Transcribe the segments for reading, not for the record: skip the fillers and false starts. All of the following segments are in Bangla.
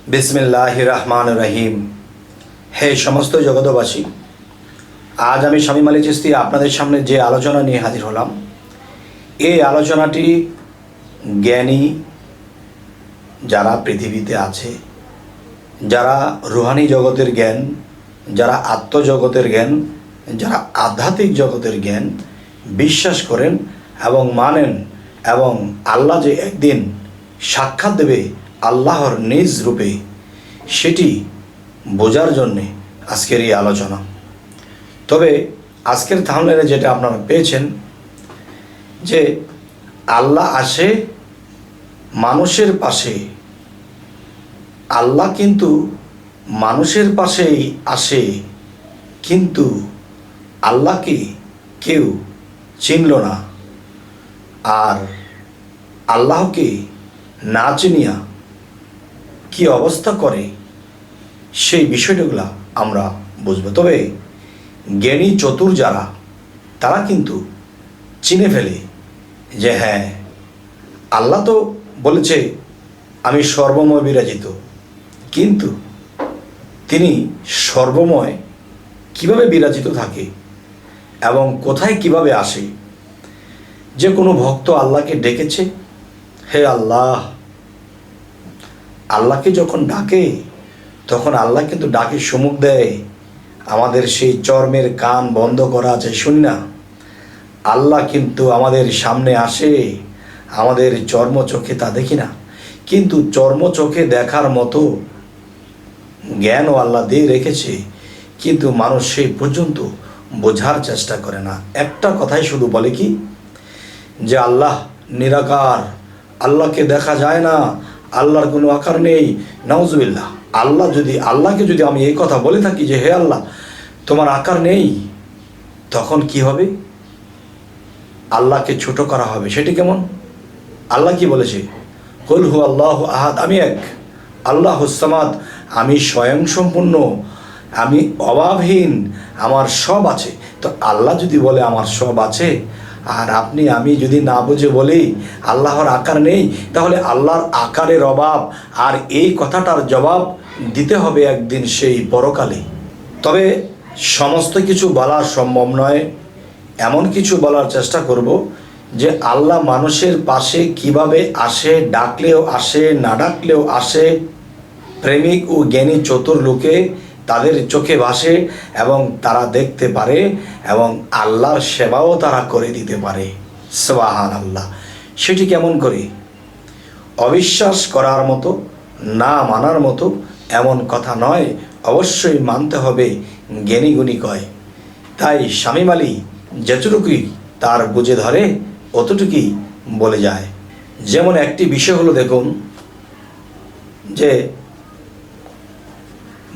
বিসমিল্লাহির রহমানির রহিম। হে সমস্ত জগতবাসী, আজ আমি শামীম আলী চিশতি আপনাদের সামনে যে আলোচনা নিয়ে হাজির হলাম, এই আলোচনাটি জ্ঞানী যারা পৃথিবীতে আছে, যারা রুহানি জগতের জ্ঞান, যারা আত্মজগতের জ্ঞান, যারা আধ্যাত্মিক জগতের জ্ঞান বিশ্বাস করেন এবং মানেন, এবং আল্লাহ যে একদিন সাক্ষাৎ দেবে আল্লাহর নিজ রূপে, সেটি বোঝার জন্যে আজকের এই আলোচনা। তবে আজকের থাম্বনেলে যেটা আপনারা পেয়েছেন, যে আল্লাহ আসে মানুষের পাশে। আল্লাহ কিন্তু মানুষের পাশেই আসে, কিন্তু আল্লাহকে কেউ চিনল না। আর আল্লাহকে না চিনিয়া কি অবস্থা করে, সেই বিষয়গুলো আমরা বুঝব। তবে জ্ঞানী চতুর যারা, তারা কিন্তু চিনে ফেলে যে হ্যাঁ, আল্লাহ তো বলেছে আমি সর্বময় বিরাজিত, কিন্তু তিনি সর্বময় কিভাবে বিরাজিত থাকে এবং কোথায় কিভাবে আসে। যে কোনো ভক্ত আল্লাহকে ডেকেছে, হে আল্লাহ, আল্লাহকে যখন ডাকে তখন আল্লাহ কিন্তু ডাকে সুমুখ দেয়। আমাদের সেই চর্মের কান বন্ধ করা আছে, শুনি না। আল্লাহ কিন্তু আমাদের সামনে আসে, আমাদের চর্ম চোখে তা দেখি না, কিন্তু চর্ম চোখে দেখার মতো জ্ঞানও আল্লাহ দিয়ে রেখেছে, কিন্তু মানুষ সেই পর্যন্ত বোঝার চেষ্টা করে না। একটা কথাই শুধু বলে কি, যে আল্লাহ নিরাকার, আল্লাহকে দেখা যায় না, আল্লাহর কোনো আকার নেই। নাউজুবিল্লাহ। আল্লাহকে যদি আমি এই কথা বলে থাকি যে হে আল্লাহ, তোমার আকার নেই, তখন কি হবে? আল্লাহকে ছোট করা হবে। সেটি কেমন? আল্লাহ কি বলেছে? কুল হু আল্লাহু আহাদ, আমি এক, আল্লাহুস সামাদ, আমি স্বয়ংসম্পূর্ণ, আমি অভাবহীন, আমার সব আছে। তো আল্লাহ যদি বলে আমার সব আছে, আর আমি যদি না বুঝে বলি আল্লাহর আকার নেই, তাহলে আল্লাহর আকারের অভাব আর এই কথাটার জবাব দিতে হবে একদিন সেই পরকালে। তবে সমস্ত কিছু বলা সম্ভব নয়, এমন কিছু বলার চেষ্টা করব যে আল্লাহ মানুষের পাশে কিভাবে আসে, ডাকলেও আসে, না ডাকলেও আসে। প্রেমিক ও জ্ঞানী চতুর লোকে তাদের চোখে ভাসে এবং তারা দেখতে পারে এবং আল্লাহর সেবাও তারা করে দিতে পারে। সুবহানাল্লাহ। সেটি কেমন করে? অবিশ্বাস করার মতো, না মানার মতো এমন কথা নয়, অবশ্যই মানতে হবে। জ্ঞানী গুণী কয়। তাই শামীম আলী যেটুকুই তার বুঝে ধরে অতটুকুই বলে যায়। যেমন একটি বিষয় হলো, দেখুন যে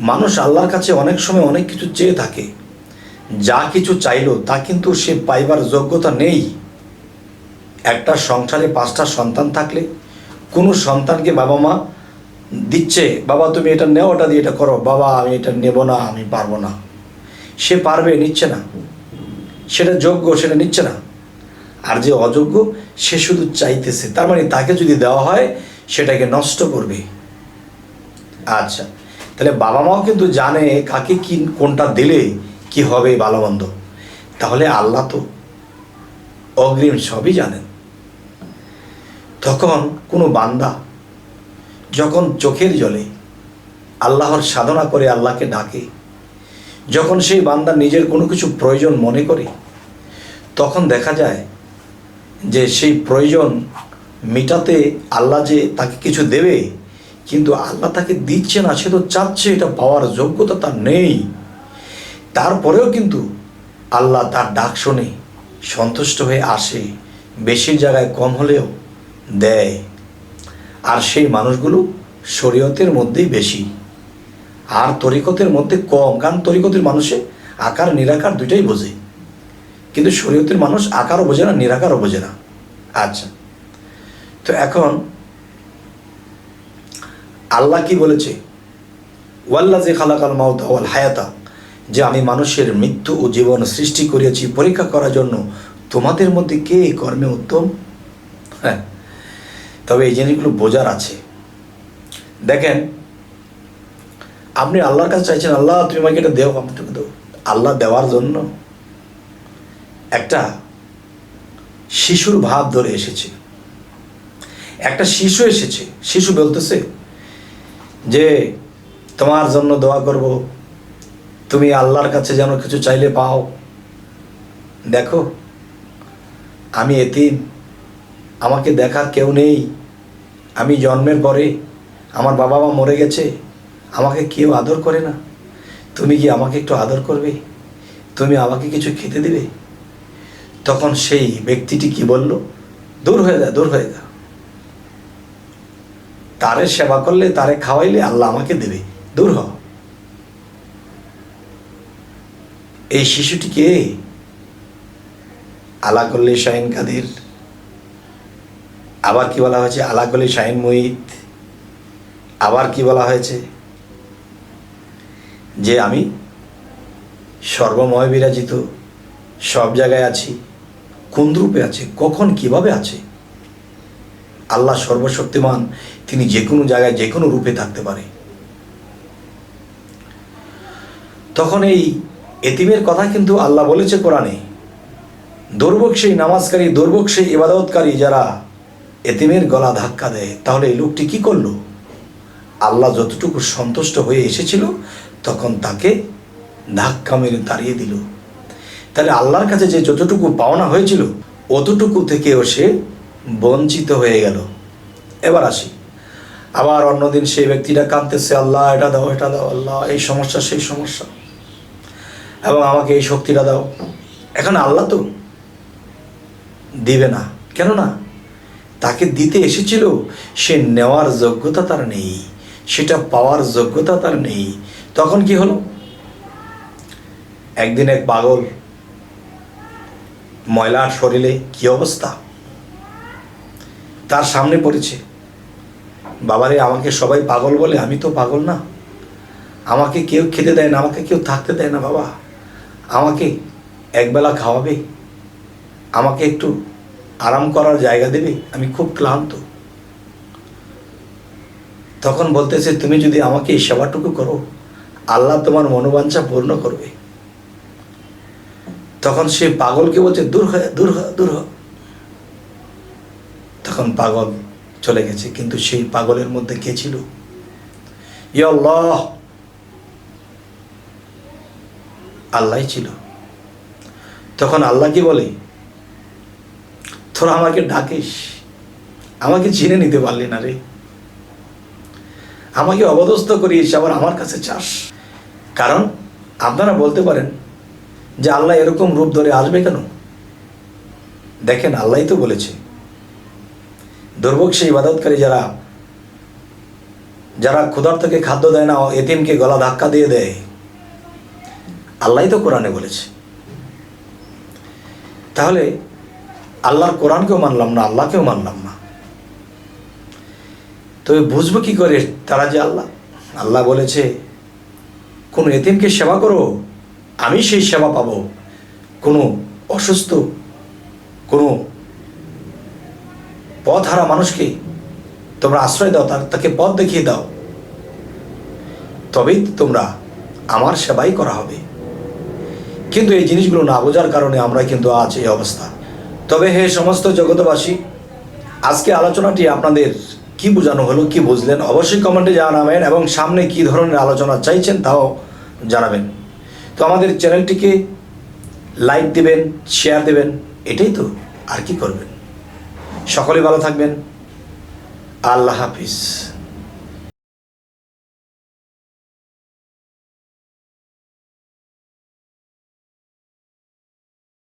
মানুষ আল্লাহর কাছে অনেক সময় অনেক কিছু চেয়ে থাকে, যা কিছু চাইলো তা কিন্তু সে পাইবার যোগ্যতা নেই। একটা সংসারে 5টা সন্তান থাকলে কোনো সন্তানকে বাবা মা দিচ্ছে, বাবা তুমি এটা নেও, ওটা দিয়ে এটা করো, বাবা আমি এটা নেব না, আমি পারবো না। সে পারবে, নিচ্ছে না। সেটা যোগ্য, সেটা নিচ্ছে না। আর যে অযোগ্য, সে শুধু চাইতেছে, তার মানে তাকে যদি দেওয়া হয় সেটাকে নষ্ট করবে। আচ্ছা, তাহলে বাবা মাও কিন্তু জানে কাকে কি কোনটা দিলে কি হবে ভালো মন্দ। তাহলে আল্লাহ তো অগ্রিম সবই জানেন। তখন কোনো বান্দা যখন চোখের জলে আল্লাহর সাধনা করে আল্লাহকে ডাকে, যখন সেই বান্দা নিজের কোনো কিছু প্রয়োজন মনে করে, তখন দেখা যায় যে সেই প্রয়োজন মেটাতে আল্লাহ যে তাকে কিছু দেবে, কিন্তু আল্লাহ তাকে দিচ্ছে না। সে তো চাচ্ছে, এটা পাওয়ার যোগ্যতা তার নেই। তারপরেও কিন্তু আল্লাহ তার ডাক শুনে সন্তুষ্ট হয়ে আসে, বেশি জায়গায় কম হলেও দেয়। আর সেই মানুষগুলো শরীয়তের মধ্যেই বেশি, আর তরিকতের মধ্যে কম। কারণ তরিকতের মানুষে আকার নিরাকার দুইটাই বোঝে, কিন্তু শরীয়তের মানুষ আকারও বোঝে না, নিরাকারও বোঝে না। আচ্ছা, তো এখন আল্লাহ কি বলেছে? ওয়াল্লাযী খালাকাল মাউতা ওয়াল হায়াতা, যে আমি মানুষের মৃত্যু ও জীবন সৃষ্টি করিয়াছি পরীক্ষা করার জন্য, তোমাদের মধ্যে কে কর্মে উত্তম। হ্যাঁ, তবে এই জিনিসগুলো বোঝার আছে। দেখেন, আপনি আল্লাহর কাছে চাইছেন, আল্লাহ তুমি আমাকে এটা দেও, আমাকে দেও। আল্লাহ দেওয়ার জন্য একটা শিশুর ভাব ধরে এসেছে, একটা শিশু এসেছে। শিশু বলতেছে যে তোমার জন্য দোয়া করব, তুমি আল্লাহর কাছে যেন কিছু চাইলে পাও। দেখো আমি এতিম, আমাকে দেখার কেউ নেই, আমি জন্মের পরে আমার বাবা মা মরে গেছে, আমাকে কেউ আদর করে না, তুমি কি আমাকে একটু আদর করবে, তুমি আমাকে কিছু খেতে দেবে? তখন সেই ব্যক্তিটি কি বলল, দূর হয়ে যা, দূর হয়ে যা, তারে সেবা করলে, তারে খাওয়াইলে আল্লাহ আমাকে দেবে, দূর হ। এই শিশুটিকে আলাকল্লি শাহিন কাদির, আবার কি বলা হয়েছে আলাকল্লি শাহিন মুহিত, আবার কি বলা হয়েছে যে আমি সর্বময় বিরাজিত, সব জায়গায় আছি। কোন রূপে আছে, কখন কিভাবে আছে? আল্লাহ সর্বশক্তিমান, তিনি যে কোনো জায়গায় যে কোনো রূপে থাকতে পারে। তখন এই এতিমের কথা কিন্তু আল্লাহ বলেছে কোরআনে, দুর্ভোগ সেই নামাজকারী, দুর্ভোগ সেই ইবাদতকারী যারা এতিমের গলা ধাক্কা দেয়। তাহলে এই লোকটি কি করলো? আল্লাহ যতটুকু সন্তুষ্ট হয়ে এসেছিল তখন তাকে ধাক্কা মেরে তাড়িয়ে দিল। তাহলে আল্লাহর কাছে যে যতটুকু পাওনা হয়েছিল অতটুকু থেকেও সে বঞ্চিত হয়ে গেল। এবার আসি, আবার অন্যদিন সেই ব্যক্তিটা কাঁদতেছে, আল্লাহ এটা দাও, এটা দাও, আল্লাহ এই সমস্যা সেই সমস্যা, এবং আমাকে এই শক্তিটা দাও। এখন আল্লাহ তো দিবে না, কেননা তাকে দিতে এসেছিল, সে নেওয়ার যোগ্যতা তার নেই, সেটা পাওয়ার যোগ্যতা তার নেই। তখন কি হলো, একদিন এক পাগল, ময়লার শরীরে কি অবস্থা, তার সামনে পড়েছে, বাবারে আমাকে সবাই পাগল বলে, আমি তো পাগল না, আমাকে কেউ খেতে দেয় না, আমাকে কেউ থাকতে দেয় না, বাবা আমাকে একবেলা খাওয়াবে, আমাকে একটু আরাম করার জায়গা দেবে, আমি খুব ক্লান্ত। তখন বলতেছে, তুমি যদি আমাকে এই সেবাটুকু করো, আল্লাহ তোমার মনোবাঞ্ছা পূর্ণ করবে। তখন সে পাগলকে বলছে, দূর হয়, দূর হয়, দূর হ। তখন পাগল চলে গেছে, কিন্তু সেই পাগলের মধ্যে কে ছিল? ইয়া আল্লাহ, আল্লাহ ছিল। তখন আল্লাহ কি বলে, তোরা আমাকে ডাকিস, আমাকে চিনে নিতে পারলি না রে, আমাকে অবদস্থ করিস, আবার আমার কাছে চাস। কারণ আপনারা বলতে পারেন যে আল্লাহ এরকম রূপ ধরে আসবে কেন? দেখেন আল্লাহই তো বলেছে, দুর্ভোগ সেই ইবাদতকারী যারা যারা ক্ষুধার্তকে খাদ্য দেয় না, এতিমকে গলা ধাক্কা দিয়ে দেয়, আল্লাহই তো কোরআনে বলেছে। তাহলে আল্লাহর কোরআনকেও মানলাম না, আল্লাহকেও মানলাম না, তবে বুঝবো কি করে তারা যে আল্লাহ? আল্লাহ বলেছে কোনো এতিমকে সেবা করো, আমি সেই সেবা পাবো। কোনো অসুস্থ, কোনো পথহারা মানুষকে তোমরা আশ্রয় দাও, তাকে পথ দেখিয়ে দাও, তবেই তোমরা আমার সেবাই করা হবে। কিন্তু এই জিনিসগুলো না বোঝার কারণে আমরা কিন্তু আজ এই অবস্থা। তবে হে সমস্ত জগতবাসী, আজকে আলোচনাটি আপনাদের কি বোঝানো হলো, কি বুঝলেন, অবশ্যই কমেন্টে জানাবেন, এবং সামনে কি ধরনের আলোচনা চাইছেন তাও জানাবেন। তো আমাদের চ্যানেলটিকে লাইক দিবেন, শেয়ার দেবেন, এটাই তো, আর কি করবেন। সকলে ভালো থাকবেন, আল্লাহ হাফিজ।